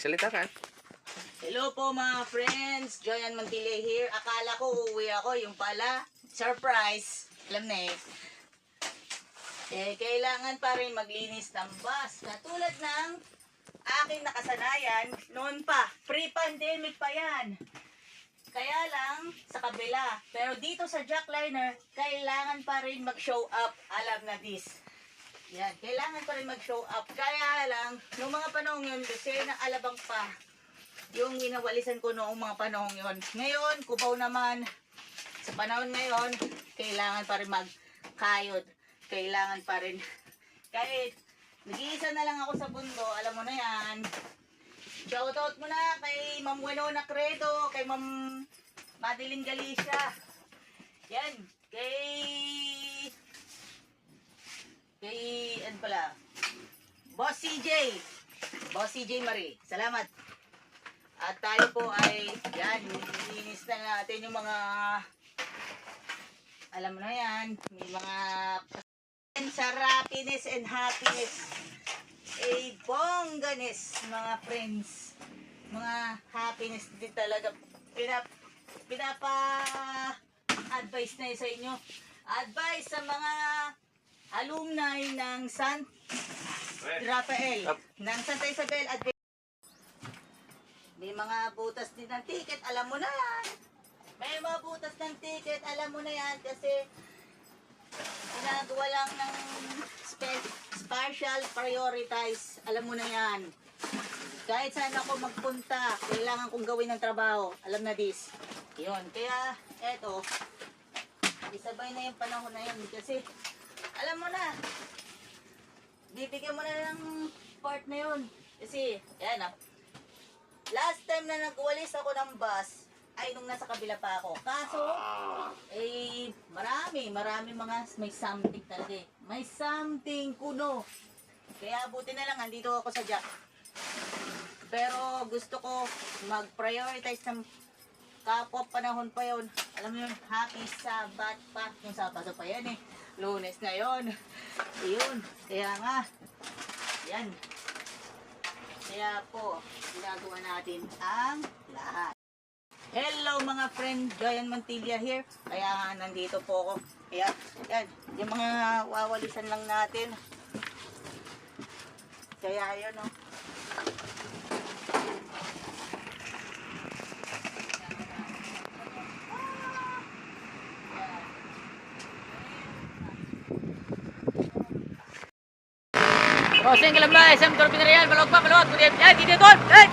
Magsalita ka. Hello po mga friends, Joyan Montilla here. Akala ko uuwi ako, yung pala, surprise. Alam na kailangan pa rin maglinis ng bus. Katulad ng aking nakasanayan, noon pa, pre-pandemic pa yan. Kaya lang sa kabila. Pero dito sa jackliner, kailangan pa rin mag-show up. Alam na this. Yan, kailangan pa rin mag-show up. Kaya lang, noong mga panahon yun, kasi alabang pa yung winawalisan ko noong mga panahon yun. Ngayon, kubaw naman. Sa panahon ngayon, kailangan pa rin magkayod. Kailangan pa rin. Kahit nag-iisa na lang ako sa bundo, alam mo na yan. Shoutout mo na kay Ma'am Winona Credo, kay Ma'am Madeline Galicia. Yan, ano pala? Boss CJ Marie. Salamat. At tayo po ay, yan, ilinis na natin yung mga, alam mo na yan, may mga sarapiness and happiness. Bongganes, mga friends. Mga happiness din talaga. Pinapa-advise na sa inyo. Advice sa mga alumni ng San Rafael, ng Santa Isabel Adventist. May mga butas din ng ticket, alam mo na yan. May mga butas ng ticket, alam mo na yan. Kasi ginagawa lang ng special prioritize, alam mo na yan. Kahit saan ako magpunta, kailangan kong gawin ng trabaho, alam na this. Yun, kaya eto, isabay na yung panahon na yun. Kasi alam mo na, bibigyan mo na ng part na yun. Kasi, yan last time na nagwalis ako ng bus, ay nung nasa kabila pa ako. Kaso, marami mga may something talaga eh. May something kuno. Kaya buti na lang, andito ako sa jack. Pero gusto ko mag-prioritize ng kapwa panahon pa yon. Alam mo yun, happy Sabat pa. Yung Sabado pa yan eh. Lunes na yon. Iyon. Kaya nga, yan. Kaya po, ginagawa natin ang lahat. Hello mga friend, Joyan Montilla here. Kaya nga, nandito po ako. Kaya, yan, yung mga wawalisan lang natin. Kaya yun o. Crossing Kilabla, SM Torpinarial, balog pa, balog. Dito doon. Okay.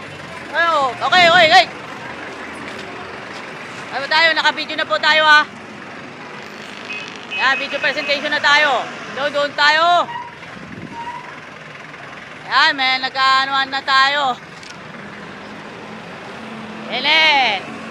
Ano tayo, naka-video na po tayo ha. Yan, video presentation na tayo. Doon tayo. Yan, may nagkaanuan na tayo. Helen.